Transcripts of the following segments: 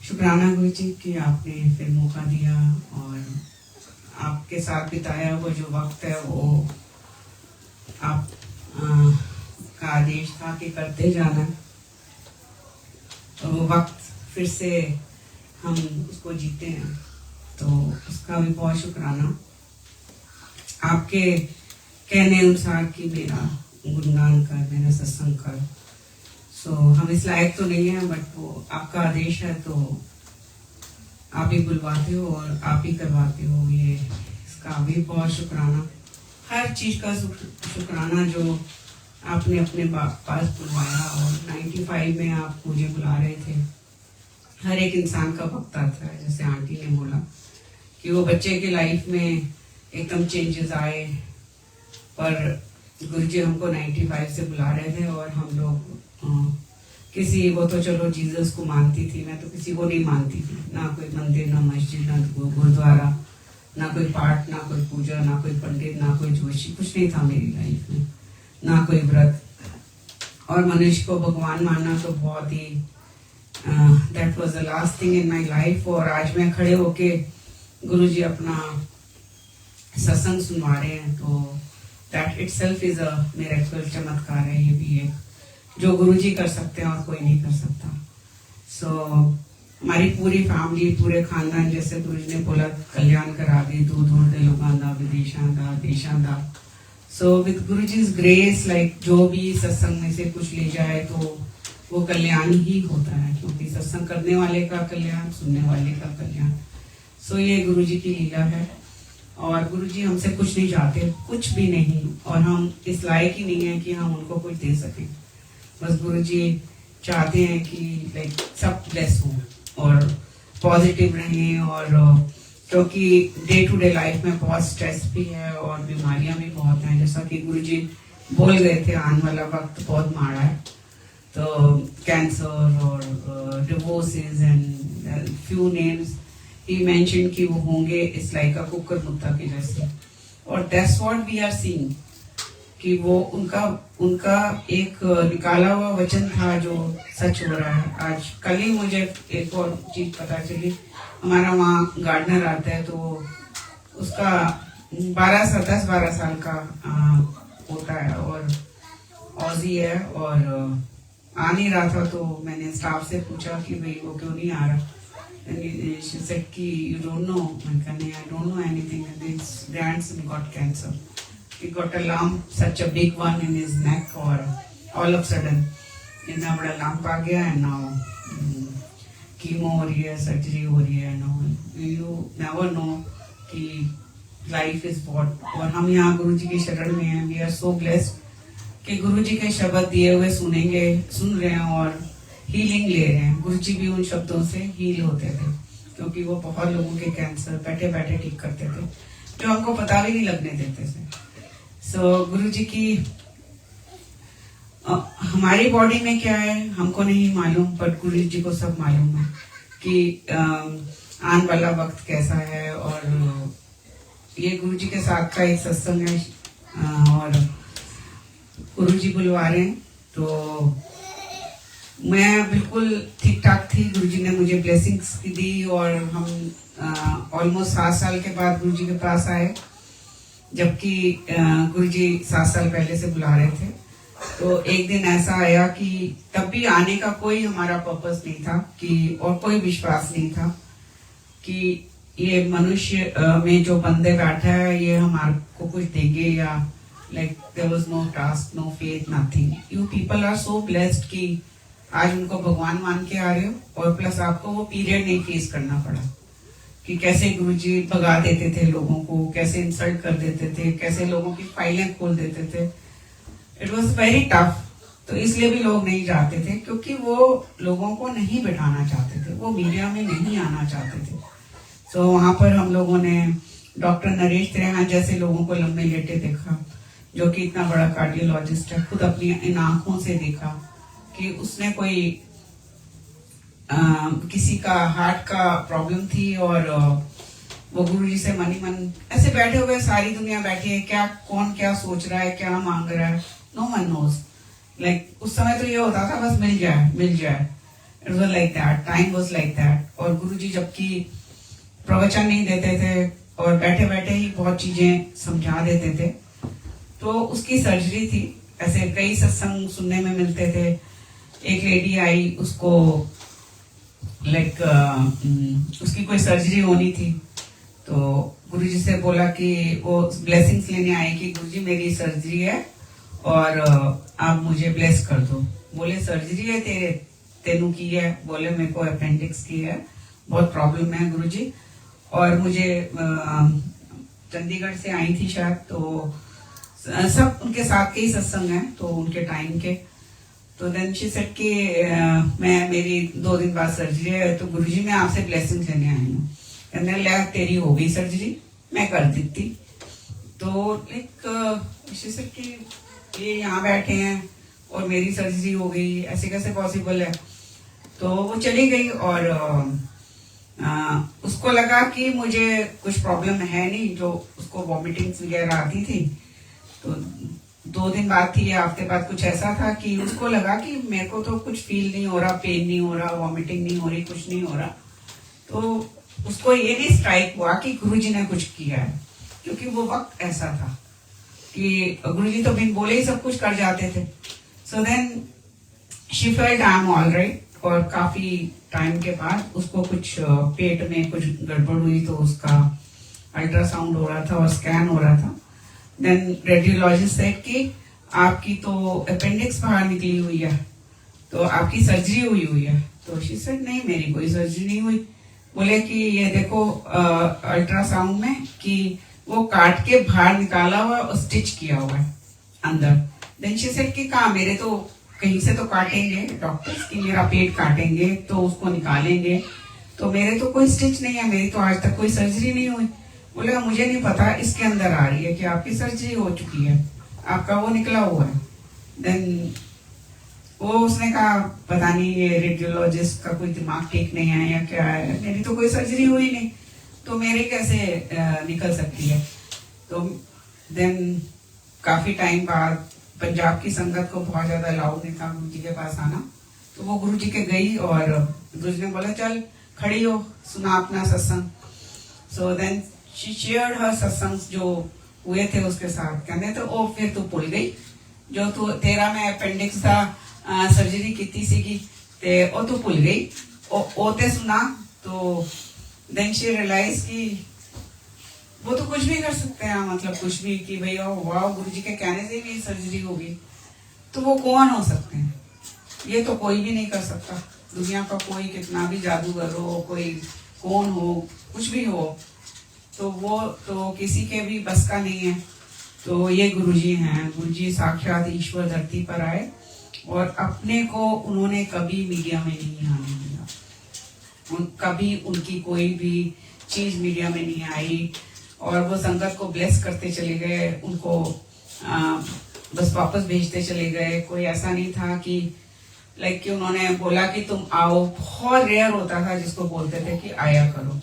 शुक्राना गुरु जी कि आपने फिर मौका दिया और आपके साथ बिताया वो जो वक्त है वो आप का आदेश था कि करते जाना। तो वो वक्त फिर से हम उसको जीते हैं, तो उसका भी बहुत शुक्राना। आपके कहने अनुसार कि मेरा गुणगान कर, मेरा सत्संग कर। सो हम इस लायक तो नहीं है, बट वो आपका आदेश है, तो आप ही बुलवाते हो और आप ही करवाते हो। ये इसका भी बहुत शुक्राना। हर चीज का शुक्राना जो आपने अपने पास बुलवाया। और 95 में आप मुझे बुला रहे थे। हर एक इंसान का वक्त आता है, जैसे आंटी ने बोला कि वो बच्चे की लाइफ में एकदम चेंजेस आए, पर गुरुजी हमको 95 से बुला रहे थे और हम लोग किसी, वो तो चलो जीसस को मानती थी, मैं तो किसी को नहीं मानती थी। ना कोई मंदिर, ना मस्जिद, ना गुरुद्वारा, ना कोई पाठ, ना कोई पूजा, ना कोई पंडित, ना कोई जोशी, कुछ नहीं था मेरी लाइफ में, ना कोई व्रत। और मनुष्य को भगवान मानना तो बहुत ही that was the last thing in my life. और आज मैं खड़े होके गुरुजी अपना सत्संग सुनवा रहे हैं, तो that itself is a miracle, चमत्कार है। ये भी एक जो गुरुजी कर सकते हैं और कोई नहीं कर सकता। सो हमारी पूरी फैमिली, पूरे खानदान, जैसे गुरुजी ने बोला, कल्याण करा दी, दूर दूर दे लोगांदा, विदेशांदा, देशांदा। So with Guruji's grace, like जो भी सत्संग में से कुछ ले जाए तो वो कल्याण ही होता है, क्योंकि सत्संग करने वाले का कल्याण, सुनने वाले का कल्याण। सो ये गुरुजी की लीला है। और गुरुजी हमसे कुछ नहीं चाहते, कुछ भी नहीं, और हम इस लायक ही नहीं है कि हम उनको कुछ दे सकें। बस गुरुजी चाहते हैं कि लाइक सब ब्लेस हो और पॉजिटिव रहें। और क्योंकि डे टू डे लाइफ में बहुत स्ट्रेस भी है और बीमारियां भी बहुत हैं, जैसा कि गुरुजी बोल गए थे, आने वाला वक्त बहुत माड़ा है। तो कैंसर और divorces and few names he mention कि वो होंगे इस लाइक का कुकर मुत्ता के जैसे। और that's what we are seeing कि वो उनका एक निकाला हुआ वचन था जो सच हो रहा है। आज कल ही मुझे एक और चीज पता चली, हमारा वहाँ गार्डनर आता है, तो उसका 10-12 साल का होता है और ऑजी है, और आ नहीं रहा था। तो मैंने स्टाफ से पूछा कि भाई वो क्यों नहीं आ रहा। She said कि you don't know. मैंने कहा नहीं, I don't know anything. His grandson got cancer. He got a lump, such a big one in his neck, और all of a sudden इतना बड़ा lump आ गया है। now कीमो हो रही है, सर्जरी हो रही है। now you never know कि life is what। और हम यहाँ गुरुजी की शरण में हैं। We are so blessed कि गुरुजी के शब्द दिए हुए सुन रहे हैं और हीलिंग ले रहे हैं। गुरुजी भी उन शब्दों से हील होते थे, क्योंकि वो बहुत लोगों के कैंसर बैठे बैठे ठीक करते थे, जो हमको पता भी नहीं लगने देते थे। सो गुरुजी की हमारी बॉडी में क्या है हमको नहीं मालूम, बट गुरुजी को सब मालूम है कि आने वाला वक्त कैसा है। और ये गुरुजी के साथ का एक सत्संग है और गुरुजी बुलवा रहे हैं। तो मैं बिल्कुल ठीक ठाक थी, गुरुजी ने मुझे ब्लेसिंग्स दी और हम ऑलमोस्ट 7 साल के बाद गुरुजी के पास आए, जबकि गुरुजी 7 साल पहले से बुला रहे थे। तो एक दिन ऐसा आया कि तब भी आने का कोई हमारा पर्पस नहीं था कि, और कोई विश्वास नहीं था कि ये मनुष्य में जो बंदे बैठा है ये हमारे को कुछ देंगे, या like there was no task, no faith, nothing. You people are so blessed कि आज उनको भगवान मान के आ रहे हो, और प्लस आपको वो पीरियड नहीं फेस करना पड़ा कि कैसे गुरुजी भगा देते थे लोगों को, कैसे इंसल्ट कर देते थे, कैसे लोगों की फाइलें खोल देते थे। It was very tough. तो इसलिए भी लोग नहीं जाते थे, क्योंकि वो लोगों को नहीं बैठाना चाहते थे, वो मीडिया में नहीं आना चाहते थे। तो वहां पर हम लोगों ने डॉक्टर नरेश त्रेहान जैसे लोगों को लंबे लेटे देखा, जो कि इतना बड़ा कार्डियोलॉजिस्ट है, खुद अपनी इन आंखों से देखा कि उसने कोई किसी का हार्ट का प्रॉब्लम थी, और वो गुरुजी से मनी मन ऐसे बैठे हुए, सारी दुनिया बैठी है, क्या कौन क्या सोच रहा है, क्या मांग रहा है, नो वन नोज। लाइक उस समय तो ये होता था बस मिल जाए मिल जाए। It was like that, time was like that. और गुरुजी जबकि प्रवचन नहीं देते थे और बैठे बैठे ही बहुत चीजें समझा देते थे। तो उसकी सर्जरी थी, ऐसे कई सत्संग सुनने में मिलते थे। एक लेडी आई, उसको लाइक उसकी कोई सर्जरी होनी थी, तो गुरुजी से बोला कि वो ब्लेसिंग्स लेने आई कि गुरुजी मेरी सर्जरी है और आप मुझे ब्लेस कर दो। बोले सर्जरी है तेनू की है? बोले मेरे को अपेंडिक्स की है, बहुत प्रॉब्लम है गुरुजी। और मुझे चंडीगढ़ से आई थी शायद, तो सब उनके साथ के ही सत्संग हैं तो उनके टाइम के। तो देन शी सेड कि मैं मेरी 2 दिन बाद सर्जरी है, तो गुरुजी मैं आपसे ब्लेसिंग लेने आई हूँ। कहने लगा तेरी हो गई सर्जरी, मैं कर देती। तो एक शी सेड कि ये यहाँ बैठे हैं और मेरी सर्जरी हो गई, ऐसे कैसे पॉसिबल है? तो वो चली गई और उसको लगा कि मुझे कुछ प्रॉब्लम है नहीं, जो उसको वॉमिटिंग्स वगैरह आती थी। तो 2 दिन बाद थी या हफ्ते बाद कुछ ऐसा था कि उसको लगा कि मेरे को तो कुछ फील नहीं हो रहा, पेन नहीं हो रहा, वॉमिटिंग नहीं हो रही, कुछ नहीं हो रहा। तो उसको ये नहीं स्ट्राइक हुआ कि गुरुजी ने कुछ किया है, क्योंकि वो वक्त ऐसा था कि गुरुजी तो बिन बोले ही सब कुछ कर जाते थे। So then she felt I am all right. और काफी टाइम के बाद उसको कुछ पेट में कुछ गड़बड़ हुई, तो उसका अल्ट्रासाउंड हो रहा था और स्कैन हो रहा था। देन रेडियोलॉजिस्ट सेड कि आपकी तो अपेंडिक्स बाहर निकली हुई है, तो आपकी सर्जरी हुई है। तो शी सेड नहीं, मेरी कोई सर्जरी नहीं हुई। बोले कि ये देखो अल्ट्रासाउंड में कि वो काट के बाहर निकाला हुआ और स्टिच किया हुआ है अंदर। देन शी सेड कि कहा, मेरे तो कहीं से तो काटेंगे डॉक्टर्स कि मेरा पेट काटेंगे तो उसको निकालेंगे, तो मेरे तो कोई स्टिच नहीं है, मेरी तो आज तक कोई सर्जरी नहीं हुई। बोले मुझे नहीं पता, इसके अंदर आ रही है कि आपकी सर्जरी हो चुकी है, आपका वो निकला हुआ है। देन वो उसने कहा पता नहीं ये रेडियोलॉजिस्ट का कोई दिमाग ठीक नहीं है या क्या है, मेरी तो कोई सर्जरी हुई नहीं, तो मेरे कैसे निकल सकती है? तो देन काफी टाइम बाद पंजाब की संगत को बहुत ज्यादा अलाउड नहीं था गुरुजी के पास आना, तो वो गुरुजी के गई और गुरुजी ने बोला चल खड़ी हो, सुना अपना सत्संग। सो देन शी शेयर्ड हर सत्संग जो हुए थे उसके साथ। कहने तो ओ फिर तू भूल गई जो तू तेरा मैं अपेंडिक्स का सर्जरी की सीगी ते ओ तू भूल गई, ओ ते सुना। तो देन शी रियलाइज कि वो तो कुछ भी कर सकते हैं, मतलब कुछ भी कि भैया वाह गुरुजी के कहने से भी सर्जरी होगी, तो वो कौन हो सकते हैं? ये तो कोई भी नहीं कर सकता, दुनिया का कोई कितना भी जादूगर हो, कोई कौन हो, कुछ भी हो, तो वो तो किसी के भी बस का नहीं है। तो ये गुरुजी हैं, गुरुजी साक्षात ईश्वर धरती पर आए और अपने को उन्होंने कभी मीडिया में नहीं आने दिया, कभी उनकी कोई भी चीज मीडिया में नहीं आई और वो संगत को ब्लेस करते चले गए, उनको बस वापस भेजते चले गए। कोई ऐसा नहीं था कि लाइक कि उन्होंने बोला कि तुम आओ, बहुत रेयर होता था जिसको बोलते थे कि आया करो,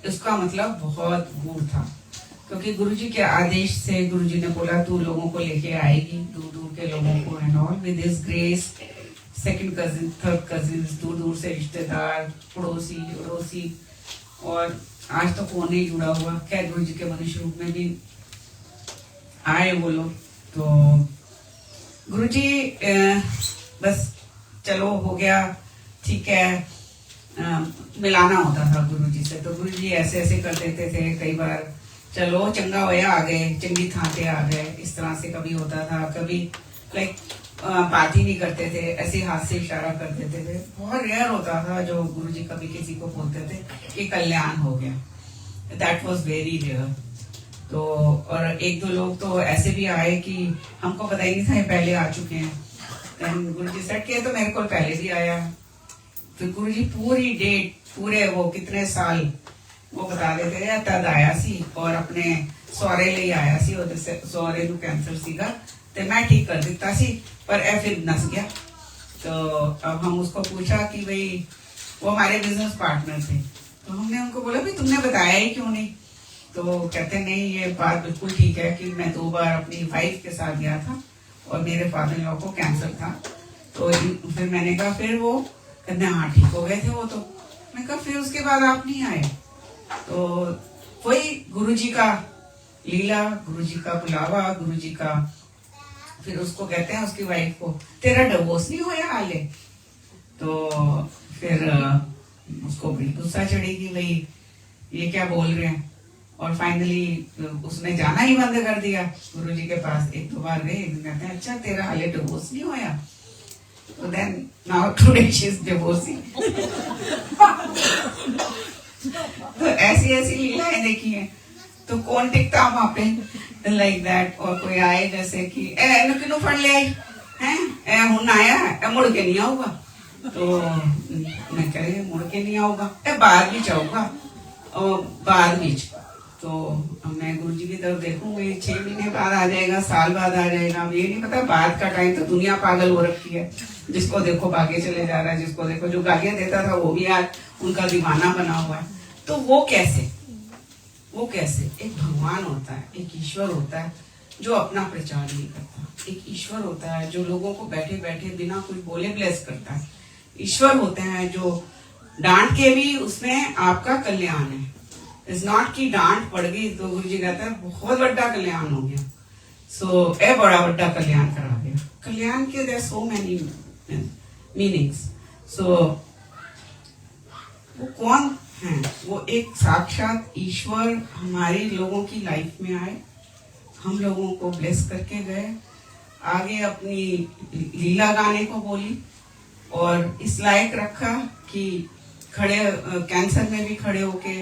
इसका मतलब बहुत दूर था, क्योंकि गुरुजी के आदेश से गुरुजी ने बोला तू लोगों को लेके आएगी, दूर दूर के लोगों को and all with his grace, second cousin, third cousin, दूर दूर से रिश्तेदार, पड़ोसी अड़ोसी, और आज तो कौन नहीं जुड़ा हुआ, खैर गुरुजी के मनुष्य रूप में भी आए वो लोग। तो गुरुजी बस चलो हो गया ठीक है, मिलाना होता था गुरुजी से, तो गुरुजी ऐसे ऐसे कर देते थे कई बार, चलो चंगा होया आ गए, चंगी थां पे आ गए, इस तरह से कभी होता था, कभी लाइक बात ही नहीं करते थे, ऐसे हाथ से इशारा कर देते थे। बहुत रेयर होता था जो गुरुजी कभी किसी को बोलते थे कि कल्याण हो गया, दैट वाज वेरी रेयर। तो और एक दो लोग तो ऐसे भी आए कि हमको पता ही नहीं था ये पहले आ चुके हैं, देन गुरुजी सेट किया तो मेरे को पहले भी आया, फिर गुरुजी पूरी डेट, पूरे वो कितने साल वो बता देते थे, तद आया सी और अपने सौरे ले आया सी, और सौरे ਨੂੰ कैंसर सीगा तो मैं ठीक कर दिता सी, पर ए फिर नस गया। तो अब हम उसको पूछा कि भाई वो हमारे बिजनेस पार्टनर थे, तो हमने उनको बोला भाई तुमने बताया ही क्यों नहीं? तो कहते नहीं ये बात बिल्कुल ठीक है कि मैं 2 बार अपनी वाइफ के साथ गया था और मेरे फादर इन लॉ को कैंसर था, तो फिर मैंने कहा फिर वो कहते हाँ ठीक हो गए थे वो तो। मैं कहा फिर उसके बाद आप नहीं आए। तो वही गुरुजी का लीला, गुरुजी का बुलावा, गुरुजी का। फिर उसको कहते हैं उसकी वाइफ को, तेरा डिवोर्स नहीं होया हाले? तो फिर उसको बड़ी गुस्सा चढ़ेगी, भाई ये क्या बोल रहे हैं। और फाइनली उसने जाना ही बंद कर दिया गुरुजी के पास। एक दो बार गए, कहते हैं अच्छा तेरा हाले डिवोर्स नहीं होया? तो then now today she is divorcing. तो ऐसी ऐसी लीलाएं देखी हैं। तो कौन टिकता वहां पे लाइक दैट। और कोई आए जैसे कि ए किनो फड़ ले आई हैं, ए हुन आया ए मुड़ के नहीं आऊगा। तो मैं कह रही मुड़ के नहीं आऊगा, ए बाद भी आऊगा और बाद भी। तो मैं गुरुजी की तरफ देखूंगी, 6 महीने बाद आ जाएगा, साल बाद आ जाएगा, अब ये नहीं पता। बाद का टाइम तो दुनिया पागल हो रखी है, जिसको देखो भागे चले जा रहा है, जिसको देखो जो गालियां देता था वो भी आज उनका दीवाना बना हुआ है। तो वो कैसे एक भगवान होता है, एक ईश्वर होता है जो अपना प्रचार नहीं करता। एक ईश्वर होता है जो लोगों को बैठे बैठे बिना कुछ बोले ब्लेस करता है। ईश्वर होते हैं जो डांट के भी उसमें आपका कल्याण है। इट्स नॉट कि डांट पड़ गई तो गुरुजी कहते हैं बहुत बड़ा कल्याण हो गया। सो ए बड़ा कल्याण करा गया। कल्याण के देयर सो मेनी मीनिंग्स। सो वो कौन है? वो एक साक्षात ईश्वर हमारे लोगों की लाइफ में आए, हम लोगों को ब्लेस करके गए, आगे अपनी लीला गाने को बोली और इस लायक रखा कि खड़े कैंसर में भी खड़े होके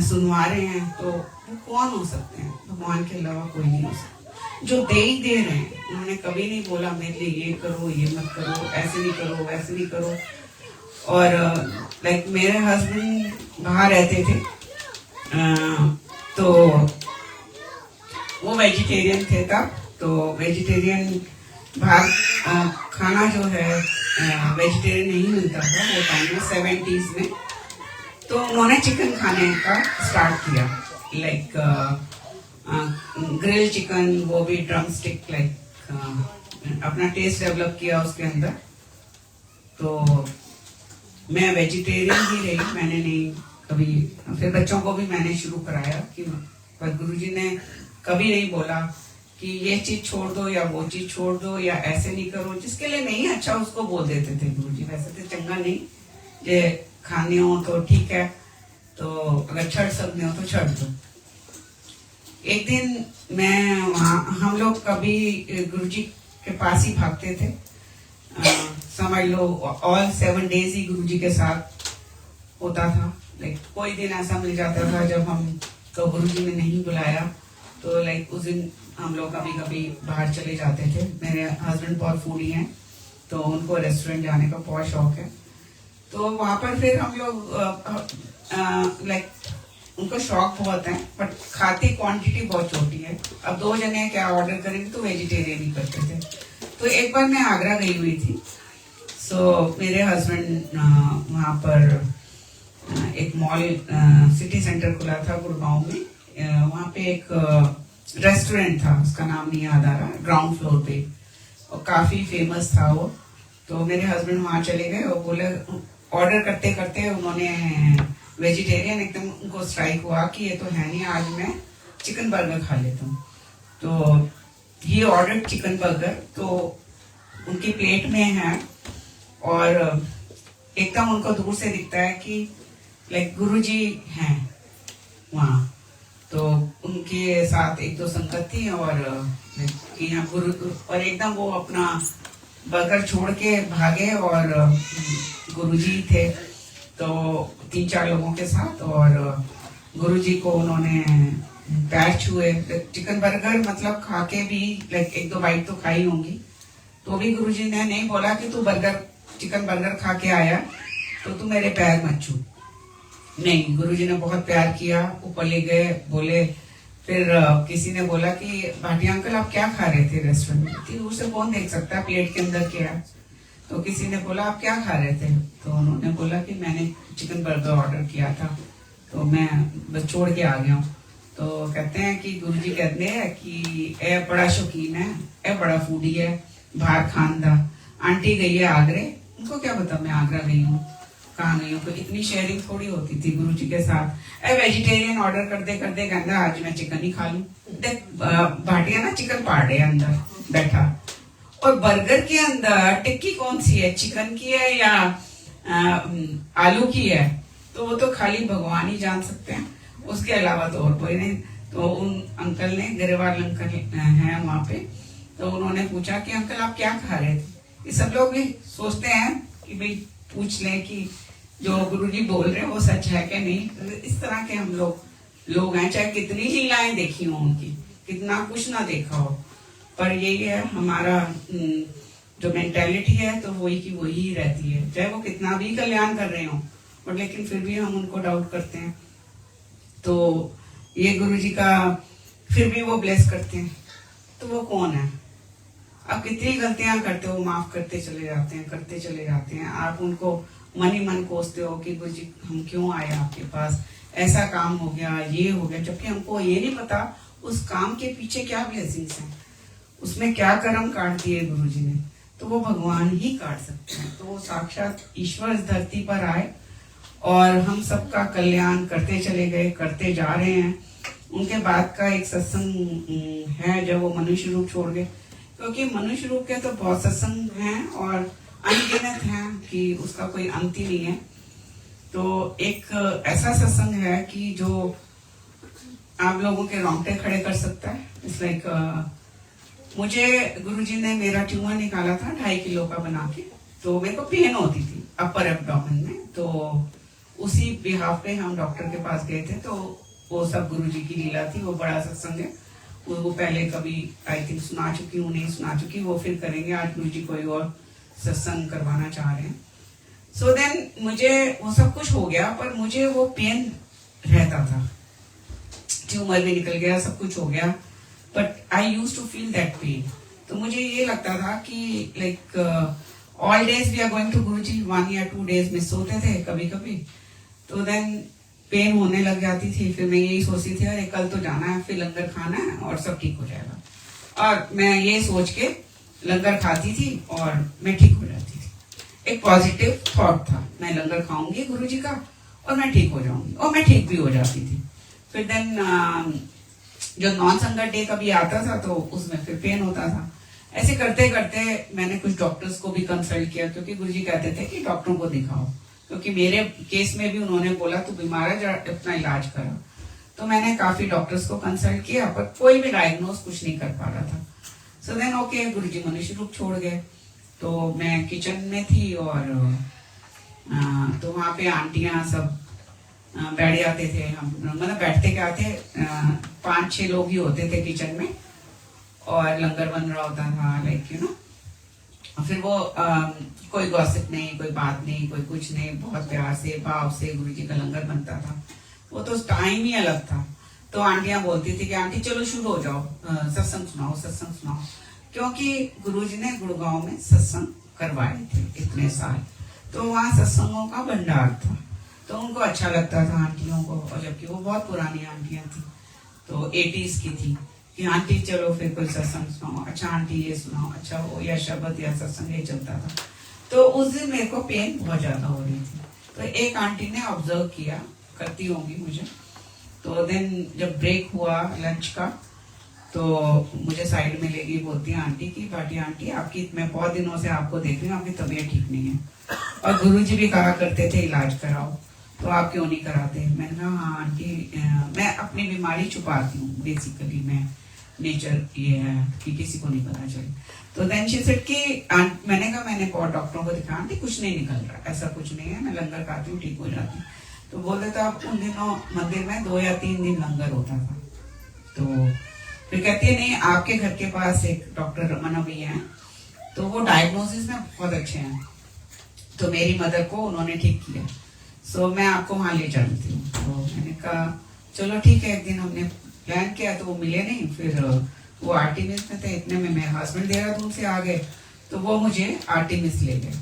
सुनवा रहे हैं। तो वो कौन हो सकते हैं? भगवान के अलावा कोई नहीं हो सकता। जो दे ही दे रहे हैं, उन्होंने कभी नहीं बोला मेरे लिए ये करो, ये मत करो, ऐसे नहीं करो, वैसे नहीं करो। और लाइक मेरे हस्बैंड बाहर रहते थे, तो वो वेजिटेरियन थे तब। तो वेजिटेरियन बाहर खाना जो है वेजिटेरियन नहीं मिलता था वो टाइम में, 70s में। तो उन्होंने चिकन खाने का स्टार्ट किया, लाइक ग्रिल चिकन, वो भी ड्रम स्टिक, लाइक अपना टेस्ट डेवलप किया उसके अंदर। तो मैं वेजिटेरियन ही रही, मैंने नहीं कभी, फिर बच्चों को भी मैंने शुरू कराया कि, पर गुरुजी ने कभी नहीं बोला कि ये चीज छोड़ दो या वो चीज छोड़ दो या ऐसे नहीं करो। जिसके लिए नहीं अच्छा उसको बोल देते थे गुरुजी, वैसे तो चंगा नहीं, ये खाने हो तो ठीक है, तो अगर छड़ सकते हो तो छड़ दो। एक दिन मैं वहाँ, हम लोग कभी गुरुजी के पास ही भागते थे, समझ लो ऑल 7 days ही गुरुजी के साथ होता था। लाइक कोई दिन ऐसा मिल जाता था जब हम तो गुरुजी ने नहीं बुलाया, तो लाइक उस दिन हम लोग कभी कभी बाहर चले जाते थे। मेरे हस्बैंड बहुत फूडी हैं, तो उनको रेस्टोरेंट जाने का बहुत शौक है। तो वहां पर फिर हम लोग लाइक उनको शौक बहुत है, बट खाती क्वांटिटी बहुत छोटी है। अब 2 जने क्या ऑर्डर करेंगे तो वेजिटेरियन ही करते थे। तो एक बार मैं आगरा गई हुई थी, सो मेरे हस्बैंड वहाँ पर एक मॉल सिटी सेंटर खुला था गुड़गांव में, वहाँ पे एक रेस्टोरेंट था, उसका नाम नहीं याद आ रहा, ग्राउंड फ्लोर पे, और काफी फेमस था वो। तो मेरे हस्बैंड वहाँ चले गए और बोले, ऑर्डर करते करते उन्होंने वेजिटेरियन एकदम उनको स्ट्राइक हुआ कि ये तो है नहीं, आज मैं चिकन बर्गर खा लेता हूँ। तो ही ऑर्डर चिकन बर्गर, तो उनकी प्लेट में है और एकदम उनको दूर से दिखता है कि लाइक गुरुजी हैं वहाँ। तो उनके साथ 1-2 संगत थी और यहाँ गुरु, और एकदम वो अपना बर्गर छोड़ के भागे और गुरुजी थे तो 3-4 लोगों के साथ, और गुरुजी को उन्होंने पैर छुए। चिकन बर्गर मतलब खा के भी लाइक 1-2 बाइट तो खाई होंगी, तो भी गुरुजी ने नहीं बोला कि तू चिकन बर्गर खा के आया तो तू मेरे पैर मत छू। नहीं, गुरुजी ने बहुत प्यार किया, ऊपर ले गए, बोले। फिर किसी ने बोला कि भाटिया अंकल आप क्या खा रहे थे रेस्टोरेंट में? दूर से कौन देख सकता है प्लेट के अंदर क्या है। तो किसी ने बोला आप क्या खा रहे थे? तो उन्होंने बोला कि मैंने चिकन बर्गर ऑर्डर किया था, तो मैं बस छोड़ के आ गया हूँ। तो कहते हैं कि गुरुजी कहते हैं कि ए बड़ा शौकीन है, ए बड़ा फूडी है, बाहर खान दा। आंटी गई है आगरे, उनको क्या पता मैं आगरा गई हूँ, कहाँ गई हूँ। तो इतनी शेयरिंग थोड़ी होती थी गुरुजी के साथ। वेजिटेरियन ऑर्डर करते करते कहता आज मैं चिकन ही खा लूं। देख भाटिया ना चिकन पार्ट है अंदर बैठा, और बर्गर के अंदर टिक्की कौन सी है, चिकन की है या आलू की है, तो वो तो खाली भगवान ही जान सकते हैं, उसके अलावा तो और कोई नहीं। तो उन अंकल ने, गरेवाल अंकल हैं वहां पे, तो उन्होंने पूछा कि अंकल आप क्या खा रहे थे। ये सब लोग भी सोचते हैं कि भाई पूछ लें कि जो गुरुजी बोल रहे हैं वो सच है कि नहीं। इस तरह के हम लोग हैं, चाहे कितनी लीलाएं देखी हो उनकी, कितना कुछ ना देखा हो, पर यही है हमारा जो मेंटेलिटी है, तो वही की वही रहती है, चाहे वो कितना भी कल्याण कर रहे हो, और लेकिन फिर भी हम उनको डाउट करते हैं। तो ये गुरुजी का फिर भी वो ब्लेस करते हैं, तो वो कौन है। आप कितनी गलतियां करते हो, माफ करते चले जाते हैं, करते चले जाते हैं। आप उनको मन ही मन कोसते हो कि गुरुजी हम क्यों आए आपके पास, ऐसा काम हो गया, ये हो गया, जबकि हमको ये नहीं पता उस काम के पीछे क्या ब्लेसिंग्स हैं, उसमें क्या कर्म काट दिए गुरुजी ने, तो वो भगवान ही काट सकते हैं। तो वो साक्षात ईश्वर इस धरती पर आए और हम सबका कल्याण करते चले गए, करते जा रहे हैं। उनके बाद का एक सत्संग है जब वो मनुष्य रूप छोड़ गए, क्योंकि मनुष्य रूप के तो बहुत सत्संग हैं और अनगिनत हैं कि उसका कोई अंत ही नहीं है। तो एक ऐसा सत्संग है कि जो आप लोगों के रोंगटे खड़े कर सकता है। इट्स लाइक मुझे गुरुजी ने मेरा ट्यूमर निकाला था 2.5 किलो का बना के, तो मेरे को पेन होती थी अपर एब्डोमेन में, तो उसी बिहाफ पे हम डॉक्टर के पास गए थे। तो वो सब गुरुजी की लीला थी, वो बड़ा सत्संग है, वो पहले कभी आई थिंक सुना चुकी हूँ, नहीं सुना चुकी, वो फिर करेंगे। आज गुरुजी कोई और सत्संग करवाना चाह रहे हैं। सो देन मुझे वो सब कुछ हो गया, पर मुझे वो पेन रहता था, ट्यूमर भी निकल गया, सब कुछ हो गया, but I used to feel that pain. तो मुझे ये लगता था कि like all days we are going to Guruji, 1 या 2 डेज मिस होते थे कभी कभी। तो देन पेन होने लग जाती थी, फिर मैं यही सोचती थी अरे कल तो जाना है, फिर लंगर खाना है और सब ठीक हो जाएगा। और मैं ये सोच के लंगर खाती थी और मैं ठीक हो जाती थी। एक पॉजिटिव थॉट था, मैं लंगर खाऊंगी गुरुजी का और मैं ठीक हो जाऊंगी, और मैं ठीक भी हो जाती थी। फिर देन जो नॉन संगत डे कभी आता था तो उसमें फिर पेन होता था। ऐसे करते करते मैंने कुछ डॉक्टर्स को भी कंसल्ट किया, क्योंकि गुरुजी कहते थे कि डॉक्टरों को दिखाओ, क्योंकि मेरे केस में भी उन्होंने बोला तू बीमार है, अपना इलाज करो। तो मैंने काफी डॉक्टर्स को कंसल्ट किया, पर कोई भी डायग्नोज कुछ नहीं कर पा रहा था। सो देन ओके, गुरुजी मनुष्य रूप छोड़ गए। तो मैं किचन में थी और तो वहां पे आंटियां सब बैठ जाते थे, हम मतलब बैठते क्या थे, 5-6 लोग ही होते थे किचन में, और लंगर बन रहा होता था, लाइक यू नो। फिर वो कोई गॉसिप नहीं, कोई बात नहीं, कोई कुछ नहीं, बहुत प्यार से भाव से गुरुजी का लंगर बनता था। वो तो टाइम ही अलग था। तो आंटियां बोलती थी कि आंटी चलो शुरू हो जाओ, सत्संग सुनाओ, सत्संग सुनाओ, क्योंकि गुरुजी ने गुड़गांव में सत्संग करवाए थे इतने साल, तो वहाँ सत्संगों का भंडार था, तो उनको अच्छा लगता था आंटियों को। और जबकि वो बहुत पुरानी आंटियां थी, तो 80s की थी, कि आंटी चलो फिर कोई सत्संग सुनाओ, अच्छा आंटी ये सुनाओ, अच्छा वो या शब्द या सत्संग ये चलता था। तो उस दिन मेरे को पेन बहुत ज्यादा हो रही थी, तो एक आंटी ने ऑब्जर्व किया, करती होंगी मुझे। तो देन जब ब्रेक हुआ लंच का, तो मुझे साइड में ले गई, बोलती है आंटी की, भाटिया आंटी आपकी, मैं बहुत दिनों से आपको देख रही हूँ, आपकी तबीयत ठीक नहीं है, और गुरुजी भी कहा करते थे इलाज कराओ, तो आप क्यों नहीं कराते। मैंने कहा हाँ आंटी, मैं अपनी बीमारी छुपाती हूँ बेसिकली, मैं नेचर ये है कि किसी को नहीं पता चले। तो देन शी सेड कि मैंने कहा मैंने बहुत डॉक्टरों को दिखाया, आंटी कुछ नहीं निकल रहा, ऐसा कुछ नहीं है, मैं लंगर खाती हूँ ठीक हो जाती। तो बोल रहे थे आप उन दिनों मंदिर में 2 या 3 दिन लंगर होता था। तो फिर कहती है नहीं, आपके घर के पास एक डॉक्टर रमन भैया हैं, तो वो डायग्नोसिस में बहुत अच्छे हैं, तो मेरी मदर को उन्होंने ठीक किया, सो मैं आपको वहां ले चलती हूँ। तो मैंने कहा चलो ठीक है। एक दिन हमने प्लान किया, तो वो मिले नहीं, फिर वो आर्टिमिस में थे, इतने में मेरे हस्बैंड देहरादून से आ गए, तो वो मुझे आर्टिमिस ले गए,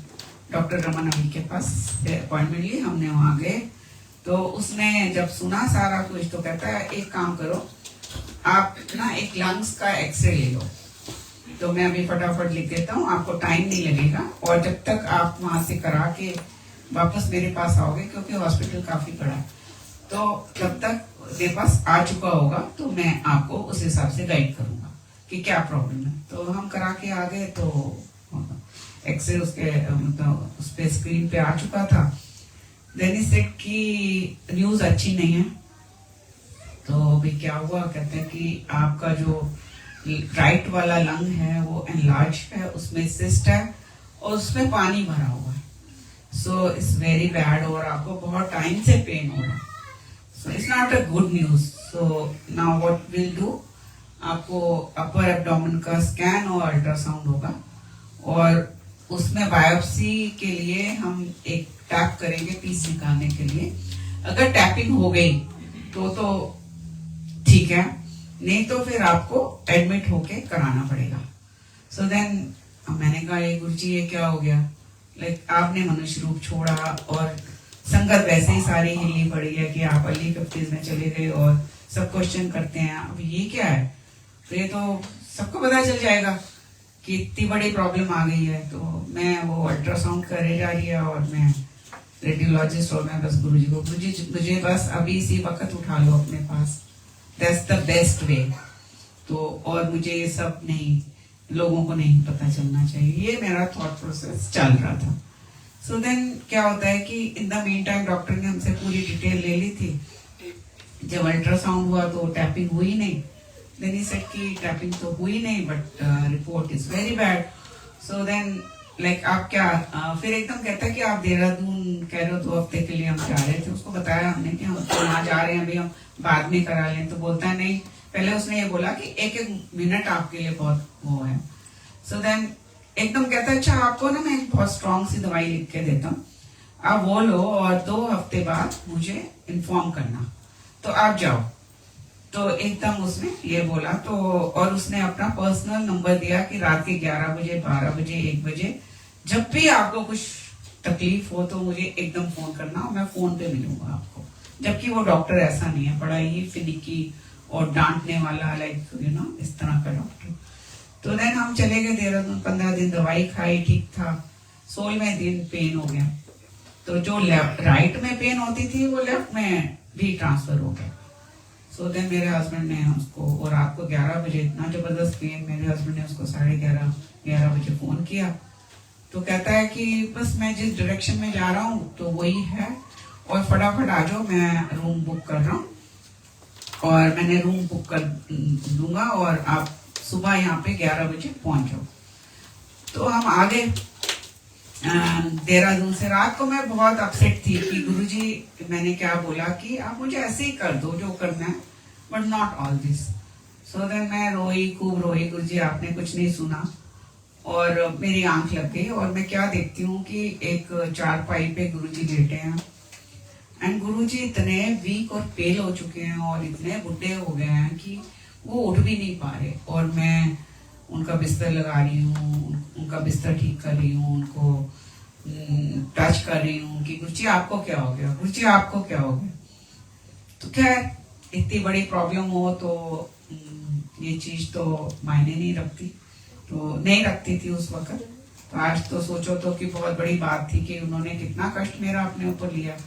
डॉक्टर रमन अभी के पास अपॉइंटमेंट ली, हमने वहां गए। तो उसने जब सुना सारा कुछ, तो कहता है एक काम करो, आप ना एक लंग्स का एक्सरे ले लो। तो मैं अभी फटाफट लिख देता हूँ, आपको टाइम नहीं लगेगा। और जब तक आप वहां से करा के वापस मेरे पास आओगे, क्योंकि हॉस्पिटल काफी बड़ा है, तो जब तक मेरे पास आ चुका होगा तो मैं आपको उस हिसाब से गाइड करूंगा कि क्या प्रॉब्लम है। तो हम करा के आ गए, तो एक्सरे उसके मतलब उस पे स्क्रीन पे आ चुका था। देन ही सेड की न्यूज अच्छी नहीं है। तो अभी क्या हुआ, कहते हैं कि आपका जो राइट वाला लंग है वो एनलार्ज है, उसमें सिस्ट है और उसमें पानी भरा हुआ है। सो इट्स वेरी बैड और आपको बहुत टाइम से पेन हो रहा है। So it's not a good news. So now what will do, आपको अपर एब्डोमेन का स्कैन और अल्ट्रासाउंड होगा और उसमें बायोप्सी के लिए हम एक टैप करेंगे पीस निकालने के लिए। अगर टैपिंग हो गई तो ठीक है, नहीं तो फिर आपको एडमिट होके कराना पड़ेगा। सो देन मैंने कहा ये गुरुजी ये क्या हो गया, लाइक आपने मनुष्य रूप छोड़ा और संगत वैसे ही सारी हिलनी पड़ी है कि आप अर्ली 50s में चले गए और सब क्वेश्चन करते हैं, अब ये क्या है। तो ये तो सबको पता चल जाएगा कि इतनी बड़ी प्रॉब्लम आ गई है। तो मैं वो अल्ट्रासाउंड करे जा रही है और मैं रेडियोलॉजिस्ट और मैं बस गुरुजी को, गुरुजी मुझे बस अभी इसी वक्त उठा लो अपने पास, दैट्स द बेस्ट वे। तो और मुझे ये सब नहीं, लोगों को नहीं पता चलना चाहिए, ये मेरा थॉट प्रोसेस चल रहा था। सो देन क्या होता है कि in the mean time doctor ने हमसे पूरी डिटेल ले ली थी। जब अल्ट्रासाउंड हुआ तो टैपिंग हुई नहीं। देन ही सेड कि टैपिंग तो हुई नहीं but report is very bad. So then like आप क्या फिर एकदम कहता है कि आप देहरादून कह रहे हो 2 हफ्ते के लिए हम जा रहे थे। उसको बताया हमने कि हम तो यहाँ जा रहे हैं, अभी हम बाद में करा लें। तो बोलता है नहीं, पहले उसने ये बोला कि 1-1 मिनट आपके लिए बहुत वो है। सो देन एकदम कहता है अच्छा आपको ना मैं बहुत स्ट्रॉन्ग सी दवाई लिख के देता हूँ, आप वो लो और 2 हफ्ते बाद मुझे इन्फॉर्म करना, तो आप जाओ। तो एकदम उसने ये बोला तो, और उसने अपना पर्सनल नंबर दिया कि रात के 11 बजे 12 बजे 1 बजे जब भी आपको कुछ तकलीफ हो तो मुझे एकदम फोन करना और मैं फोन पे मिलूंगा आपको। जबकि वो डॉक्टर ऐसा नहीं है, बड़ा ही फिनिकी और डांटने वाला, लाइक यू नो इस तरह का डॉक्टर। तो देन हम चले गए देहरादून, 15 दिन दवाई खाई, ठीक था। 16वें दिन पेन हो गया। तो जो राइट में पेन होती थी वो लेफ्ट में भी ट्रांसफर हो गया। सो देन मेरे हस्बैंड ने उसको, और रात को 11 बजे इतना जबरदस्त पेन, मेरे हस्बैंड ने उसको 11:30 बजे फोन किया। तो कहता है कि बस मैं जिस डायरेक्शन में जा रहा हूँ तो वही है और फटाफट आ जाओ, मैं रूम बुक कर रहा हूँ और मैंने रूम बुक कर दूंगा और आप सुबह यहाँ पे 11 बजे पहुंच जाओ। तो हम आ गए देहरादून से। रात को मैं बहुत अपसेट थी कि गुरुजी मैंने क्या बोला कि आप मुझे ऐसे ही कर दो जो करना है, but not all this. So then मैं रोई, खूब रोई, गुरुजी आपने कुछ नहीं सुना। और मेरी आंख लग गई और मैं क्या देखती हूँ कि एक चारपाई पे गुरुजी लेटे हैं एंड गुरुजी इतने वीक और पेल हो चुके हैं और इतने बुढ़े हो गए हैं कि वो उठ भी नहीं पा रहे। और मैं उनका बिस्तर लगा रही हूँ, उनका बिस्तर ठीक कर रही हूँ, उनको टच कर रही हूँ कि गुरुजी आपको क्या हो गया, गुरुजी आपको क्या हो गया। तो खैर इतनी बड़ी प्रॉब्लम हो तो ये चीज तो मायने नहीं रखती, तो नहीं रखती थी उस वक्त। तो आज तो सोचो तो कि बहुत बड़ी बात थी कि उन्होंने कितना कष्ट मेरा अपने ऊपर लिया।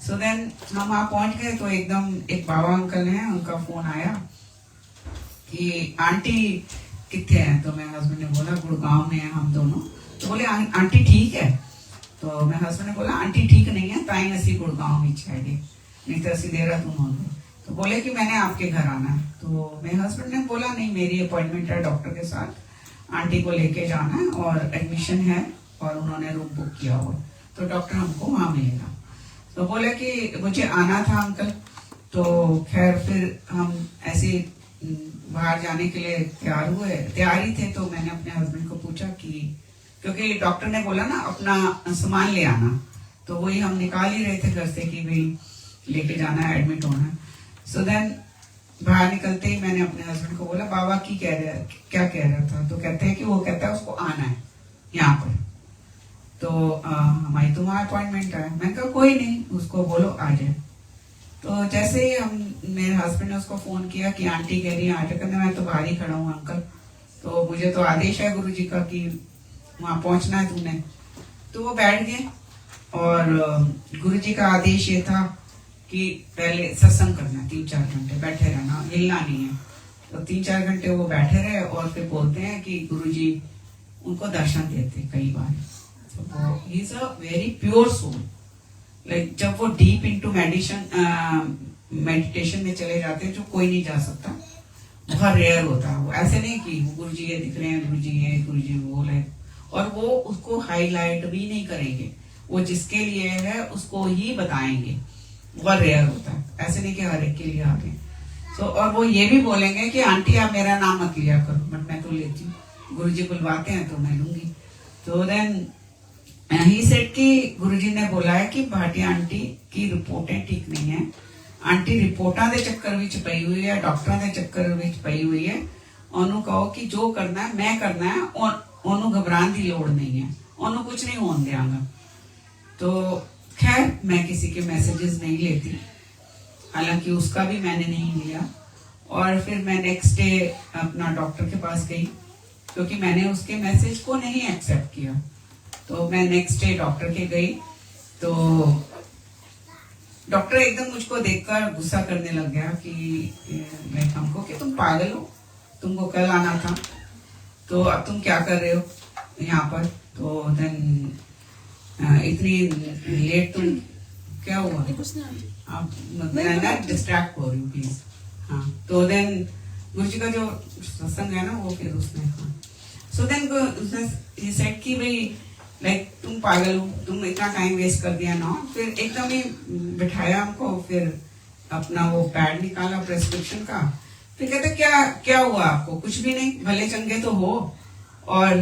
सो देन हम वहां पहुंच गए तो एकदम एक बाबा अंकल हैं, उनका फोन आया कि आंटी कितने हैं। तो मेरे हस्बैंड ने बोला गुड़गांव में हैं हम दोनों। तो बोले आंटी ठीक है। तो मेरे हस्बैंड ने बोला आंटी ठीक नहीं है, ताई असी गुड़गांव में छेड़े नहीं तो असी देहरादून हो गए। तो बोले कि मैंने आपके घर आना है। तो मेरे हस्बैंड ने बोला नहीं, मेरी अपॉइंटमेंट है डॉक्टर के साथ, आंटी को लेके जाना है और एडमिशन है और उन्होंने रूम बुक किया हुआ, तो डॉक्टर हमको वहां मिलेगा। तो बोले कि मुझे आना था अंकल। तो खैर फिर हम ऐसे बाहर जाने के लिए तैयार ही थे। तो मैंने अपने हस्बैंड को पूछा कि, क्योंकि डॉक्टर ने बोला ना अपना सामान ले आना, तो वही हम निकाल ही रहे थे घर से कि भाई लेके जाना है, एडमिट होना है। सो देन बाहर निकलते ही मैंने अपने हस्बैंड को बोला बाबा की क्या कह रहा था। तो कहते हैं कि वो कहता है उसको आना है यहाँ पर। तो हमारी तो वहाँ अपॉइंटमेंट है। मैं कहा कोई नहीं, उसको बोलो आ जाए। तो जैसे ही मेरे हस्बैंड ने उसको फोन किया कि आंटी कह रही है आ जाए, कहते मैं तो बाहर ही खड़ा हूँ अंकल। तो मुझे तो आदेश है गुरुजी का कि वहां पहुंचना है तुमने। तो वो बैठ गए और गुरुजी का आदेश ये था कि पहले सत्संग करना, 3-4 घंटे बैठे रहना, हिलना नहीं है। तो 3-4 घंटे वो बैठे रहे और फिर बोलते हैं कि गुरुजी उनको दर्शन देते कई बार। तो वो he is a very pure soul. Like जब वो डीप इनटू मेडिटेशन में चले जाते हैं जो कोई नहीं जा सकता, बहुत रेयर होता है। वो ऐसे नहीं कि गुरुजी ये दिख रहे हैं, गुरुजी ये, गुरुजी वो है, और वो उसको हाईलाइट भी नहीं करेंगे। वो जिसके लिए है उसको ही बताएंगे, बहुत रेयर होता है। ऐसे नहीं कि हर एक के लिए आते हैं। तो और वो ये भी बोलेंगे कि आंटी आप मेरा नाम मत लिया करो, बट मैं तो लेती हूँ, गुरुजी बुलवाते हैं तो मैं लूंगी। तो देन ही सेड कि गुरुजी ने बोला है कि भाटिया आंटी की रिपोर्टें ठीक नहीं है। आंटी रिपोर्टा दे चक्कर विच पई हुई है, डॉक्टरों के चक्कर विच पई हुई है। ओनू कहो कि जो करना है मैं करना है, ओनू घबराने की लोड़ नहीं है, ओनू कुछ नहीं होने देंगा। तो खैर मैं किसी के मैसेजेस नहीं लेती, हालांकि उसका भी मैंने नहीं लिया। और फिर मैं नेक्स्ट डे अपना डॉक्टर के पास गई, क्योंकि मैंने उसके मैसेज को नहीं एक्सेप्ट किया। तो मैं नेक्स्ट डे डॉक्टर के गई, तो डॉक्टर एकदम मुझको देखकर गुस्सा करने लग गया कि मैं हमको कि तुम पागल हो, तुमको कल आना था, तो अब तुम क्या कर रहे हो यहाँ पर। तो देन इतनी लेट तुम क्या हुआ, आप डिस्ट्रैक्ट हो रही हूँ प्लीज। हाँ, तो देन गुरुजी का जो सत्संग है ना वो फिर उसने, हाँ, सो देन उसने सेड कि भाई लाइक तुम पागल हो, तुम इतना टाइम वेस्ट कर दिया ना। फिर एकदम ही बिठाया हमको, फिर अपना वो पैड निकाला प्रेस्क्रिप्शन का। फिर कहते क्या हुआ आपको, कुछ भी नहीं, भले चंगे तो हो, और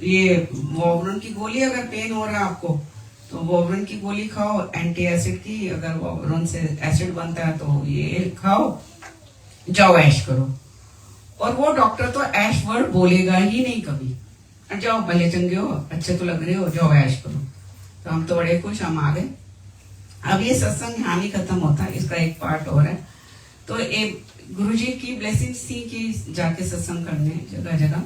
ये वोब्रन की गोली, अगर पेन हो रहा है आपको तो वोब्रन की गोली खाओ, एंटी एसिड की, अगर वोब्रन से एसिड बनता है तो ये खाओ, जाओ ऐश करो। और वो डॉक्टर तो ऐश वर्ड बोलेगा ही नहीं कभी, जाओ भले चंगे हो, अच्छे तो लग रहे हो, जाओ ऐश करो। तो हम तो बड़े खुश, हम आ गए। अब ये सत्संग यहाँ नहीं खत्म होता, इसका एक पार्ट और है। तो एक गुरुजी की ब्लेसिंग्स थी कि जाके सत्संग करने जगह जगह।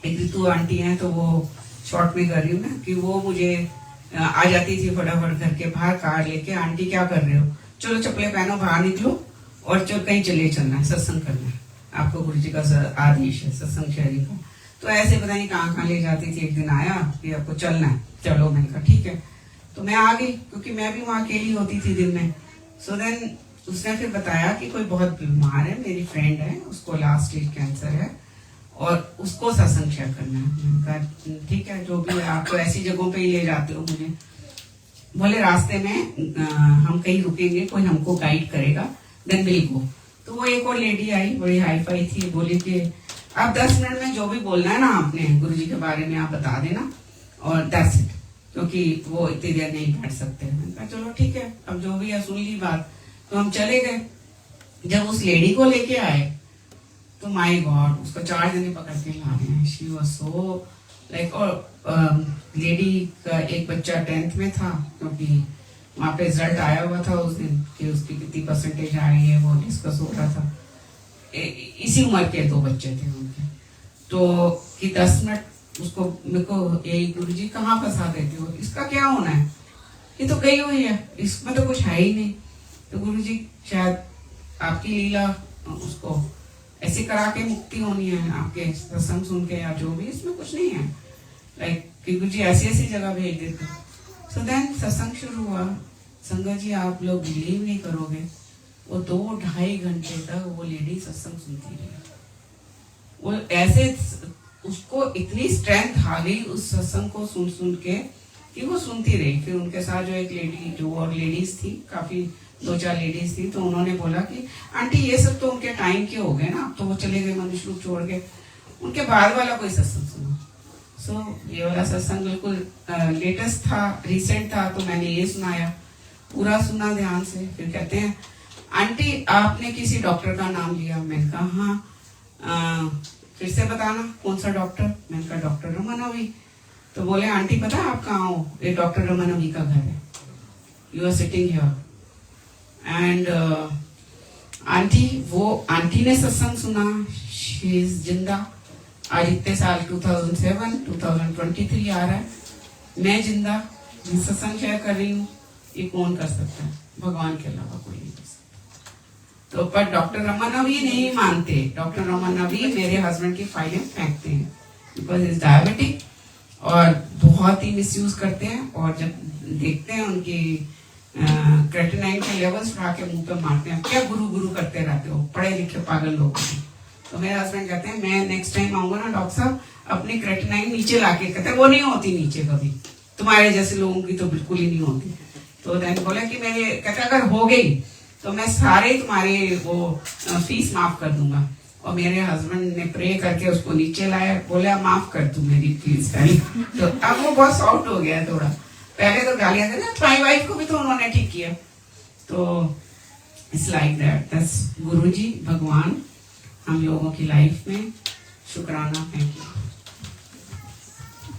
एक ऋतु आंटी हैं, तो वो शॉर्ट में कर रही हूँ ना, कि वो मुझे आ जाती थी फटाफट घर के बाहर कार लेके, आंटी क्या कर रहे हो, चलो चप्पलें पहनो, बाहर निकलो और चलो कहीं चले चलना है, सत्संग करना है, आपको गुरुजी का आदेश है सत्संग शेयरिंग का। तो ऐसे पता नहीं कहाँ ले जाती थी। एक दिन आया कि आपको चलना है, चलो। मैंने कहा ठीक है, तो मैं आ गई, क्योंकि मैं भी वहाँ अकेली होती थी दिन में। सो देन उसने फिर बताया कि कोई बहुत बीमार है, मेरी फ्रेंड है, उसको लास्ट स्टेज कैंसर है और उसको सत्संग शेयर करना है। मैंने कहा ठीक है, जो भी है, आप तो ऐसी जगहों पे ही ले जाते हो मुझे। बोले रास्ते में हम कहीं रुकेंगे, कोई हमको गाइड करेगा, देन विल गो। तो वो एक और लेडी आई, बड़ी हाई फाई थी, बोली कि आप 10 मिनट में जो भी बोलना है ना आपने गुरुजी के बारे में आप बता देना, और दैट्स इट, क्योंकि वो इतनी देर नहीं बैठ सकते। मैंने कहा चलो ठीक है, अब जो भी है सुन ली बात। तो हम चले गए। जब उस लेडी को लेके आए तो माय गॉड, उसको 4 जने पकड़ के ला रहे हैं। शी वाज सो लाइक, और लेडी का एक बच्चा 10th में था, क्योंकि वहां पे रिजल्ट आया हुआ था उस दिन कि उसकी कितनी परसेंटेज आई है, वो डिस्कस हो रहा था। इसी उम्र के 2 बच्चे थे उनके। तो कि 10 मिनट उसको, मेरे को यही गुरुजी कहाँ फंसा देते हो, इसका क्या होना है, ये तो गई हुई है, इसमें तो कुछ है ही नहीं। तो गुरुजी शायद आपकी लीला, उसको ऐसे करा के मुक्ति होनी है, आपके सत्संग सुन के या जो भी, इसमें कुछ नहीं है। लाइक कि गुरुजी ऐसी ऐसी जगह भेज देते। सो देन सत्संग शुरू हुआ। संगत जी आप लोग बिलीव नहीं करोगे, वो 2-2.5 घंटे तक वो लेडी सत्संग सुनती रही। वो ऐसे, उसको इतनी स्ट्रेंथ आ गई उस सत्संग को सुन सुन के कि वो सुनती रही। फिर उनके साथ जो एक लेडी, जो और लेडीज थी, काफी 2-4 लेडीज थी, तो उन्होंने बोला कि आंटी ये सब तो उनके टाइम के हो गए ना, तो वो चले गए मनुष्य रूप छोड़ के, उनके बाद वाला कोई सत्संग सुनो। सो ये वाला सत्संग बिल्कुल लेटेस्ट था, रिसेंट था, तो मैंने ये सुनाया, पूरा सुना ध्यान से। फिर कहते हैं आंटी आपने किसी डॉक्टर का नाम लिया। मैंने कहा हाँ, फिर से बताना कौन सा डॉक्टर। मैंने कहा डॉक्टर रमनवी। तो बोले आंटी पता है आप कहाँ हो, ये डॉक्टर रमनवी का घर है, you are sitting here. And aunty, वो आंटी ने सत्संग सुना, शी इज जिंदा, आज इतने साल 2007 2023 आ रहा है, मैं जिंदा सत्संग शेयर कर रही हूँ, ये कौन कर सकता है? भगवान के अलावा कोई नहीं कर सकता। तो पर डॉक्टर रमन नवी नहीं मानते। डॉक्टर रमन नवी मेरे हस्बैंड की फाइलें फेंकते हैं बिकॉज इज डायबिटिक और बहुत ही मिसयूज करते हैं। और जब देखते हैं उनकी क्रेटिनाइन के लेवल्स उठा के मुंह पे मारते हैं, क्या गुरु गुरु करते रहते हो, पढ़े लिखे पागल लोग। तो मेरे हस्बैंड कहते हैं मैं नेक्स्ट टाइम आऊंगा ना डॉक्टर साहब, अपनी क्रेटिनाइन नीचे लाके, कहते हैं वो नहीं होती नीचे कभी, तुम्हारे जैसे लोगों की तो बिल्कुल ही नहीं होती। तो देन बोला कि मेरे, कहते अगर हो गई तो मैं सारे तुम्हारे वो फीस माफ कर दूंगा। और मेरे हस्बैंड ने प्रे करके उसको नीचे लाया, बोला माफ कर तू मेरी फीस पहले। तो अब वो बहुत सॉफ्ट हो गया है थोड़ा, पहले तो गालियां देना, तुम्हारी वाइफ को भी तो उन्होंने ठीक किया। तो इट्स लाइक दैट। गुरु जी, भगवान हम लोगों की लाइफ में शुक्राना, थैंक यू।